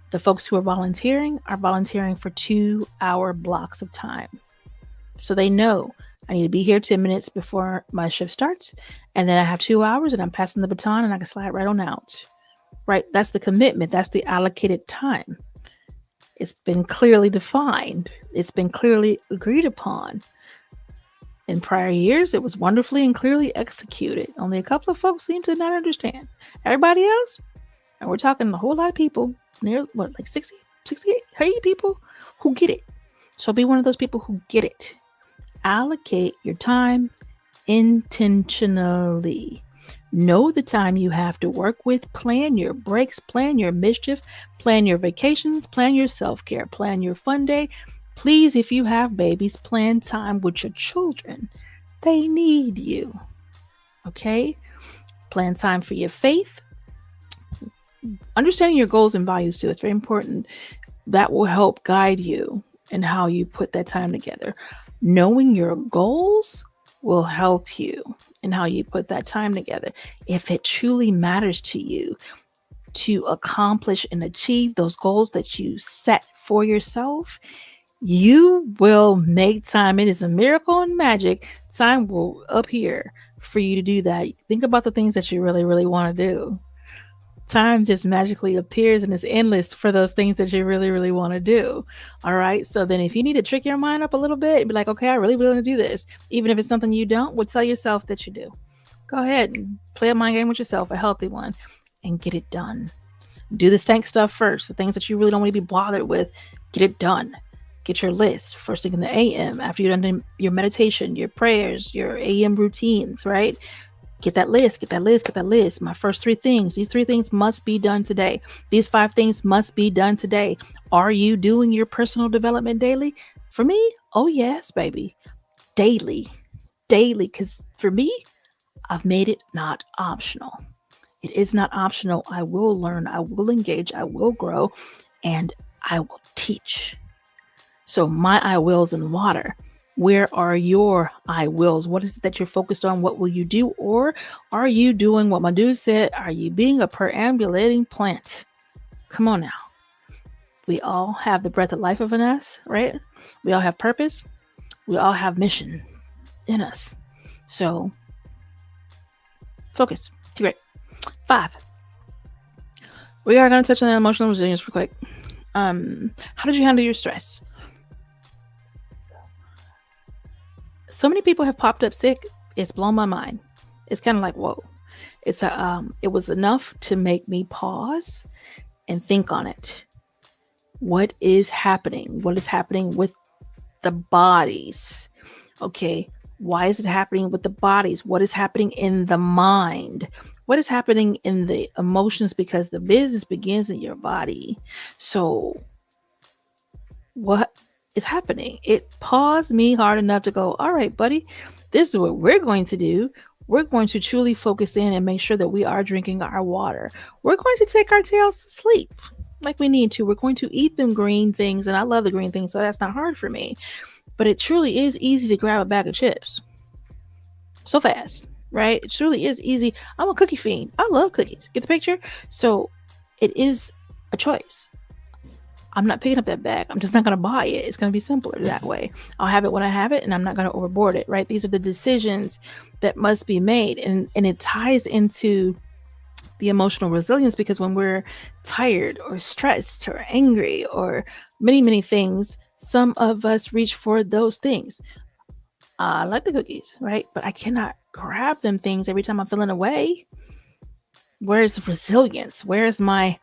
The folks who are volunteering for 2-hour blocks of time. So they know I need to be here 10 minutes before my shift starts. And then I have 2 hours and I'm passing the baton and I can slide right on out. Right? That's the commitment. That's the allocated time. It's been clearly defined. It's been clearly agreed upon. In prior years, it was wonderfully and clearly executed. Only a couple of folks seem to not understand. Everybody else, and we're talking a whole lot of people, near like 60, 68, 80 people who get it. So be one of those people who get it. Allocate your time intentionally. Know the time you have to work with. Plan your breaks, plan your mischief, plan your vacations, plan your self-care, plan your fun day. Please, if you have babies, plan time with your children. They need you. Okay? Plan time for your faith. Understanding your goals and values too. It's very important. That will help guide you in how you put that time together. Knowing your goals will help you in how you put that time together. If it truly matters to you to accomplish and achieve those goals that you set for yourself, you will make time. It is a miracle and magic. Time will appear for you to do that. Think about the things that you really, really want to do. Time just magically appears and is endless for those things that you really, really want to do. All right. So then if you need to trick your mind up a little bit and be like, okay, I really want to do this, even if it's something you don't, well, tell yourself that you do. Go ahead and play a mind game with yourself, a healthy one, and get it done. Do the stank stuff first. The things that you really don't want to be bothered with, get it done. Get your list first thing in the AM after you've done your meditation, your prayers, your AM routines, right? Get that list. My first 3 things. These 3 things must be done today. These 5 things must be done today. Are you doing your personal development daily? For me, oh yes, baby. Daily. Because for me, I've made it not optional. It is not optional. I will learn. I will engage. I will grow. And I will teach. So my I will's in water. Where are your I wills? What is it that you're focused on? What will you do? Or are you doing what my dude said? Are you being a perambulating plant? Come on now. We all have the breath of life in us, right? We all have purpose. We all have mission in us. So focus. Great. 5. We are going to touch on the emotional resilience real quick. How did you handle your stress? So many people have popped up sick. It's blown my mind. It's kind of like, whoa. It was enough to make me pause and think on it. What is happening? What is happening with the bodies? Okay. Why is it happening with the bodies? What is happening in the mind? What is happening in the emotions? Because the business begins in your body. So what is happening? It paused me hard enough to go, all right, buddy, this is what we're going to do. We're going to truly focus in and make sure that we are drinking our water. We're going to take our tails to sleep like we need to. We're going to eat them green things. And I love the green things, so that's not hard for me. But it truly is easy to grab a bag of chips so fast, right? It truly is easy. I'm a cookie fiend. I love cookies. Get the picture? So it is a choice. I'm not picking up that bag. I'm just not going to buy it. It's going to be simpler that way. I'll have it when I have it, and I'm not going to overboard it, right? These are the decisions that must be made. And it ties into the emotional resilience, because when we're tired or stressed or angry or many, many things, some of us reach for those things. I like the cookies, right? But I cannot grab them things every time I'm feeling away. Where's the resilience? Where's my,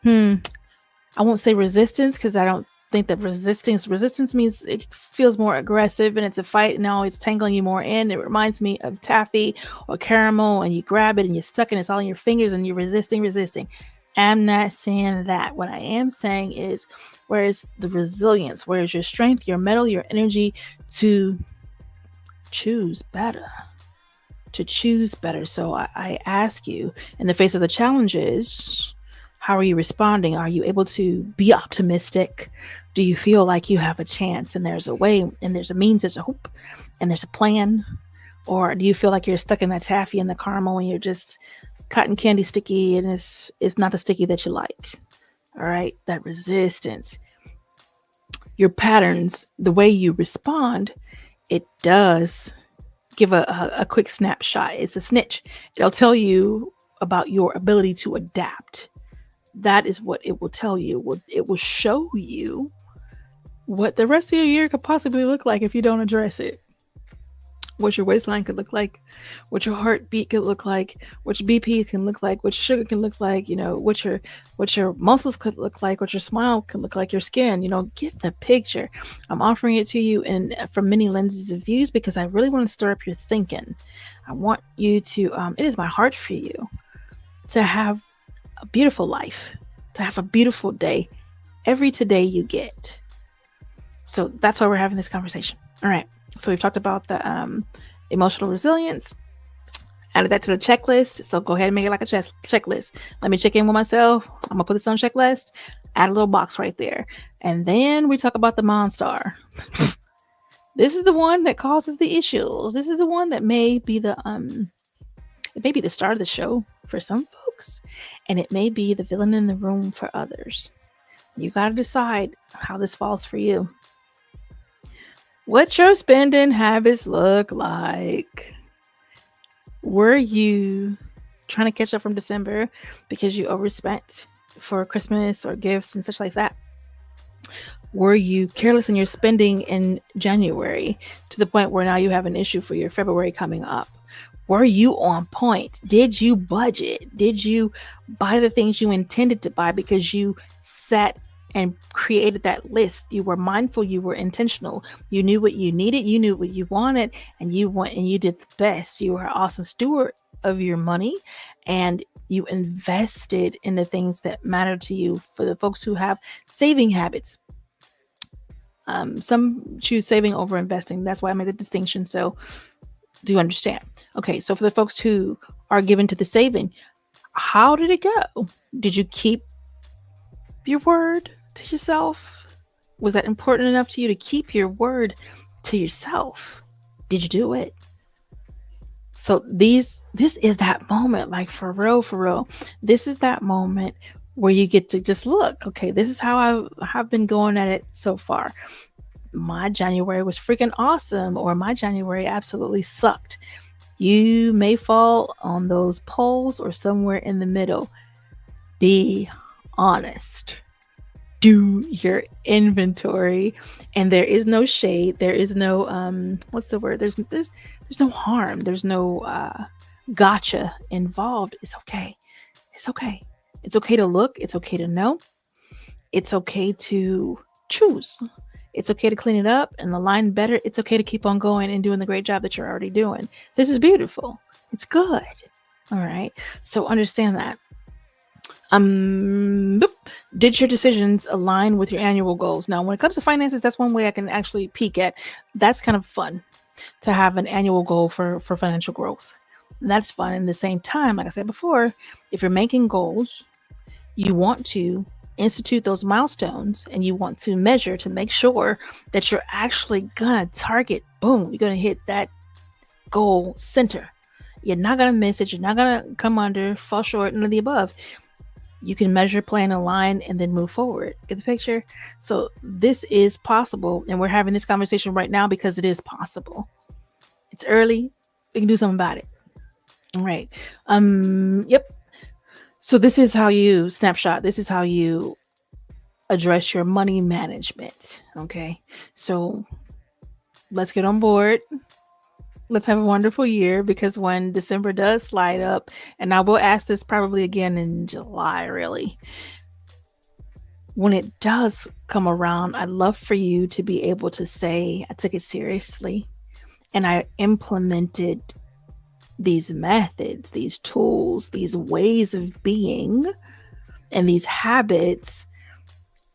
I won't say resistance, because I don't think that resistance means it feels more aggressive and it's a fight. Now it's tangling you more in. It reminds me of taffy or caramel, and you grab it and you're stuck and it's all in your fingers and you're resisting. I'm not saying that. What I am saying is, where is the resilience? Where is your strength, your mettle, your energy to choose better? So I ask you, in the face of the challenges, how are you responding? Are you able to be optimistic? Do you feel like you have a chance and there's a way and there's a means, there's a hope and there's a plan? Or do you feel like you're stuck in that taffy and the caramel and you're just cotton candy sticky and it's not the sticky that you like? All right, that resistance. Your patterns, the way you respond, it does give a quick snapshot. It's a snitch. It'll tell you about your ability to adapt. that is what it will tell you. It will show you what the rest of your year could possibly look like if you don't address it. What your waistline could look like, what your heartbeat could look like, what your BP can look like, what your sugar can look like, what your muscles could look like, what your smile can look like, your skin, get the picture. I'm offering it to you from many lenses of views because I really want to stir up your thinking. I want you to, it is my heart for you to have a beautiful life, to have a beautiful day every today you get. So that's why we're having this conversation. All right. So we've talked about the emotional resilience, added that to the checklist. So go ahead and make it like a checklist. Let me check in with myself. I'm gonna put this on checklist, add a little box right there. And then we talk about the Monstar. This is the one that causes the issues. This is the one that may be it may be the start of the show for some folks, and it may be the villain in the room for others. You got to decide how this falls for you. What your spending habits look like. Were you trying to catch up from December because you overspent for Christmas or gifts and such like that? Were you careless in your spending in January to the point where now you have an issue for your February coming up? Were you on point? Did you budget? Did you buy the things you intended to buy because you sat and created that list? You were mindful, you were intentional. You knew what you needed, you knew what you wanted, and you went and you did the best. You were an awesome steward of your money, and you invested in the things that matter to you. For the folks who have saving habits, some choose saving over investing. That's why I made the distinction. So do you understand? Okay, so for the folks who are given to the saving, how did it go? Did you keep your word to yourself? Was that important enough to you to keep your word to yourself? Did you do it? So this is that moment, like for real. This is that moment where you get to just look, okay, this is how I've been going at it so far. My January was freaking awesome, or my January absolutely sucked. You may fall on those poles or somewhere in the middle. Be honest. Do your inventory, and there is no shade. There is no what's the word? There's no harm. There's no gotcha involved. It's okay. It's okay. It's okay to look. It's okay to know. It's okay to choose. It's okay to clean it up and align better. It's okay to keep on going and doing the great job that you're already doing. This is beautiful. It's good. All right. So understand that. Did your decisions align with your annual goals? Now, when it comes to finances, that's one way I can actually peek at. That's kind of fun to have an annual goal for financial growth. That's fun. And at the same time, like I said before, if you're making goals, you want to institute those milestones and you want to measure to make sure that you're actually gonna target, boom, you're gonna hit that goal center. You're not gonna miss it. You're not gonna come under, fall short, none of the above. You can measure, plan, align, and then move forward. Get the picture? So this is possible, and we're having this conversation right now because it is possible. It's early. We can do something about it. All right. Yep. So this is how you snapshot. This is how you address your money management. Okay. So let's get on board. Let's have a wonderful year, because when December does slide up, and I will ask this probably again in July, really, when it does come around, I'd love for you to be able to say, I took it seriously and I implemented these methods, these tools, these ways of being, and these habits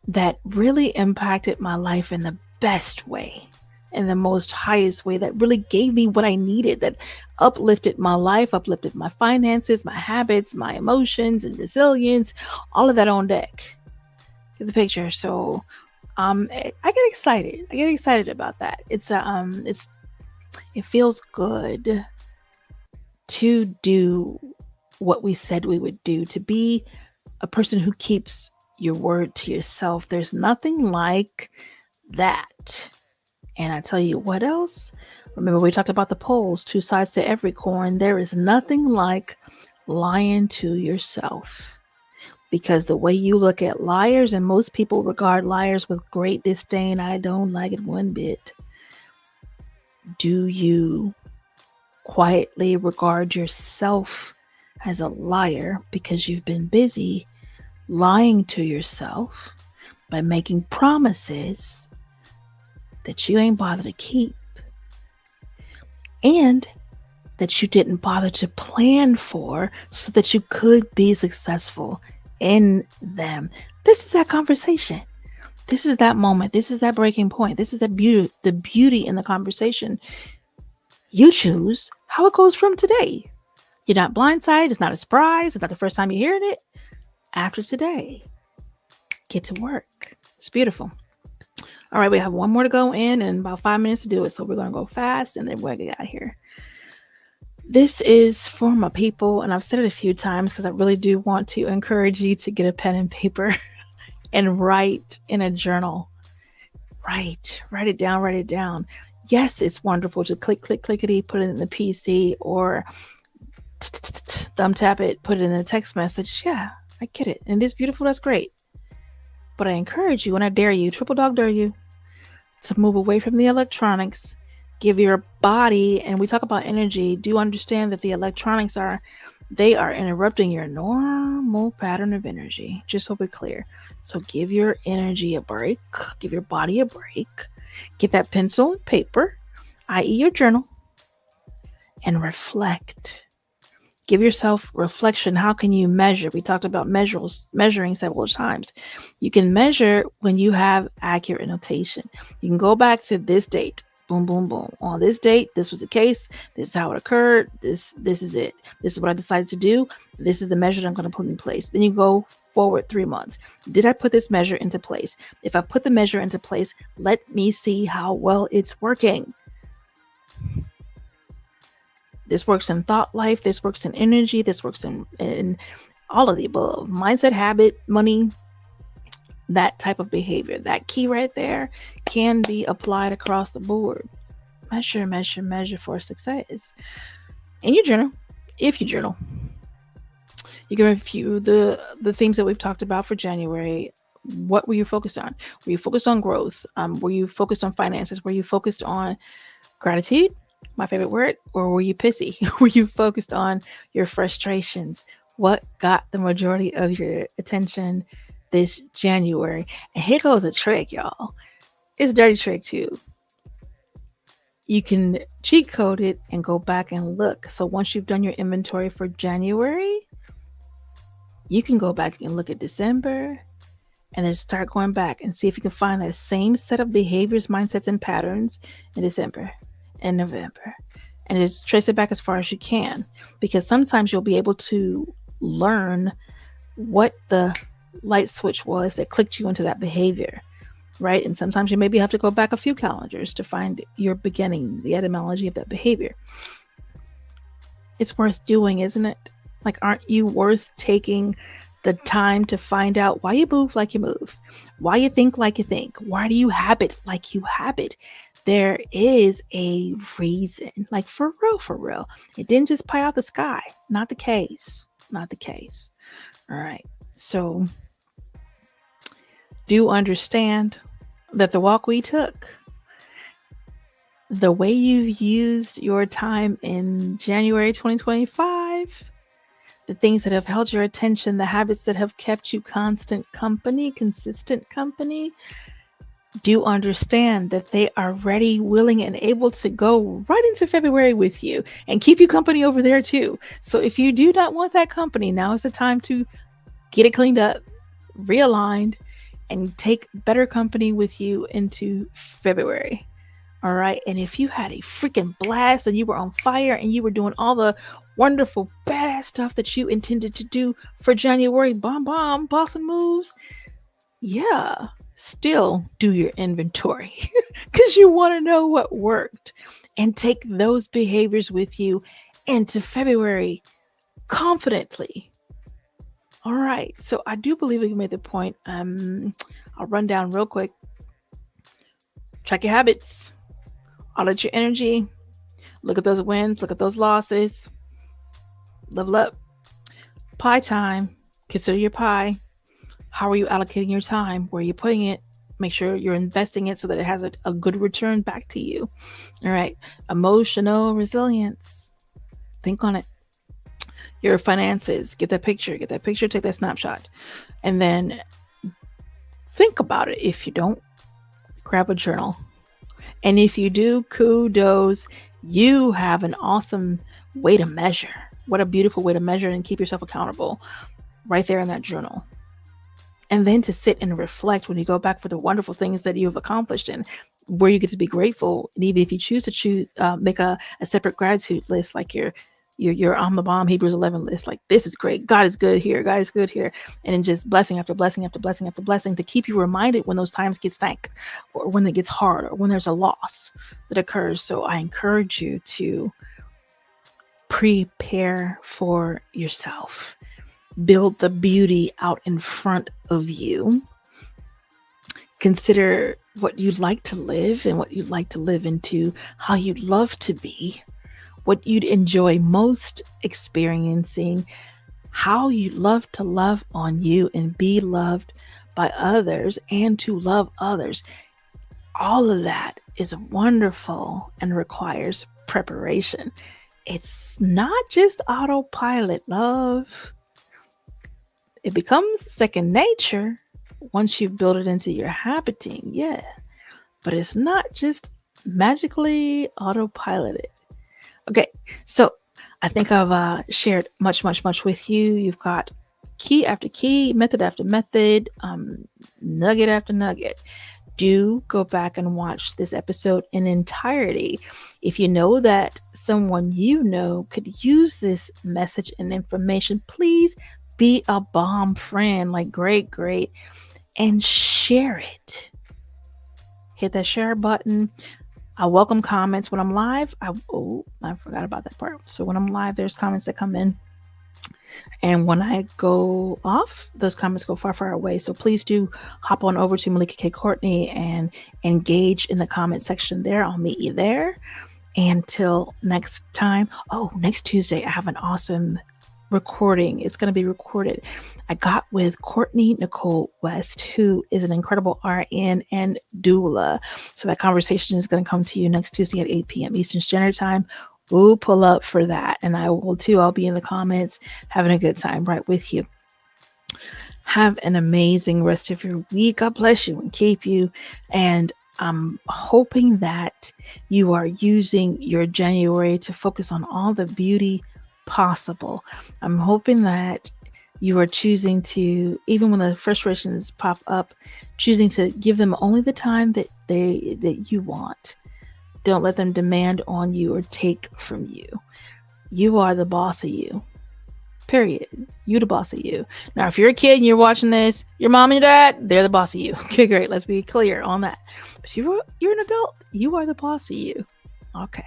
that really impacted my life in the best way, in the most highest way, that really gave me what I needed, that uplifted my life, uplifted my finances, my habits, my emotions and resilience, all of that on deck. Get the picture? So I get excited. I get excited about that. It feels good to do what we said we would do, to be a person who keeps your word to yourself. There's nothing like that. And I tell you what else, remember we talked about the poles, two sides to every coin. There is nothing like lying to yourself. Because the way you look at liars, and most people regard liars with great disdain, I don't like it one bit. Do you quietly regard yourself as a liar because you've been busy lying to yourself by making promises that you ain't bothered to keep, and that you didn't bother to plan for so that you could be successful in them? This is that conversation. This is that moment. This is that breaking point. This is the beauty in the conversation. You choose how it goes from today. You're not blindsided. It's not a surprise. It's not the first time you're hearing it. After today, get to work. It's beautiful. All right, we have one more to go in and about 5 minutes to do it. So we're going to go fast and then we're going to get out of here. This is for my people, and I've said it a few times because I really do want to encourage you to get a pen and paper and write in a journal. Write it down. Yes, it's wonderful to clickety, put it in the PC, or thumb tap it, put it in a text message. Yeah, I get it. And it is beautiful. That's great. But I encourage you, and I dare you, triple dog dare you, to move away from the electronics. Give your body, and we talk about energy, do understand that the electronics are interrupting your normal pattern of energy, just so we're clear. So give your energy a break, give your body a break, get that pencil and paper, i.e. your journal, and reflect. Give yourself reflection. How can you measure? We talked about measuring several times. You can measure when you have accurate notation. You can go back to this date. Boom, boom, boom. On this date, this was the case. This is how it occurred. This is it. This is what I decided to do. This is the measure that I'm going to put in place. Then you go forward 3 months. Did I put this measure into place? If I put the measure into place, let me see how well it's working. This works in thought life. This works in energy. This works in all of the above. Mindset, habit, money, that type of behavior. That key right there can be applied across the board. Measure for success. In your journal, if you journal, you can review the themes that we've talked about for January. What were you focused on? Were you focused on growth? Were you focused on finances? Were you focused on gratitude? My favorite word. Or were you pissy? Were you focused on your frustrations? What got the majority of your attention this January? And here goes a trick, y'all. It's a dirty trick too. You can cheat code it and go back and look. So once you've done your inventory for January, you can go back and look at December and then start going back and see if you can find that same set of behaviors, mindsets, and patterns in December and November. And just trace it back as far as you can, because sometimes you'll be able to learn what the light switch was that clicked you into that behavior, right? And sometimes you maybe have to go back a few calendars to find your beginning, the etymology of that behavior. It's worth doing, isn't it? Like, aren't you worth taking the time to find out why you move like you move, why you think like you think, why do you habit like you habit? There is a reason, like for real. It didn't just pie out the sky. Not the case. All right. So do understand that the walk we took, the way you've used your time in January 2025, the things that have held your attention, the habits that have kept you consistent company, do understand that they are ready, willing, and able to go right into February with you and keep you company over there too. So if you do not want that company, now is the time to get it cleaned up, realigned, and take better company with you into February. All right. And if you had a freaking blast and you were on fire and you were doing all the wonderful, badass stuff that you intended to do for January, boss and moves, yeah, still do your inventory because you want to know what worked and take those behaviors with you into February confidently. All right. So I do believe we made the point. I'll run down real quick. Check your habits. Audit your energy. Look at those wins. Look at those losses. Level up. Pie time. Consider your pie. How are you allocating your time? Where are you putting it? Make sure you're investing it so that it has a good return back to you. All right. Emotional resilience. Think on it. Your finances. Get that picture. Take that snapshot. And then think about it. If you don't, grab a journal. And if you do, kudos. You have an awesome way to measure. What a beautiful way to measure and keep yourself accountable right there in that journal. And then to sit and reflect when you go back for the wonderful things that you've accomplished and where you get to be grateful. And even if you choose to make a separate gratitude list, like your I'm the bomb Hebrews 11 list, like this is great. God is good here. God is good here. And then just blessing after blessing after blessing after blessing to keep you reminded when those times get stank or when it gets hard or when there's a loss that occurs. So I encourage you to prepare for yourself. Build the beauty out in front of you. Consider what you'd like to live and what you'd like to live into, how you'd love to be, what you'd enjoy most experiencing, how you'd love to love on you and be loved by others and to love others. All of that is wonderful and requires preparation. It's not just autopilot, love. It becomes second nature once you've built it into your habiting, yeah. But it's not just magically autopiloted. Okay, so I think I've shared much with you. You've got key after key, method after method, nugget after nugget. Do go back and watch this episode in entirety. If you know that someone you know could use this message and information, please be a bomb friend, like great, and share it. Hit that share button. I welcome comments when I'm live. I forgot about that part. So when I'm live, there's comments that come in. And when I go off, those comments go far away. So please do hop on over to Melikia K Courtney and engage in the comment section there. I'll meet you there. Until next time. Oh, next Tuesday, I have an awesome recording. It's going to be recorded. I got with Courtney Nicole West, who is an incredible RN and doula. So that conversation is going to come to you next Tuesday at 8 p.m. Eastern Standard Time. Ooh, pull up for that. And I will too. I'll be in the comments having a good time right with you. Have an amazing rest of your week. God bless you and keep you. And I'm hoping that you are using your January to focus on all the beauty possible. I'm hoping that you are choosing to, even when the frustrations pop up, choosing to give them only the time that you want. Don't let them demand on you or take from you. You are the boss of you. Period. You the boss of you. Now, if you're a kid and you're watching this, your mom and your dad, they're the boss of you. Okay, great. Let's be clear on that. But you're an adult. You are the boss of you. Okay.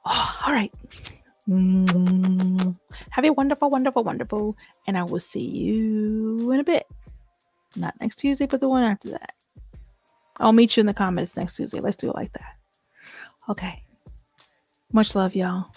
Oh, all right. Have a wonderful, and I will see you in a bit. Not next Tuesday, but the one after that. I'll meet you in the comments next Tuesday. Let's do it like that. Okay. Much love, y'all.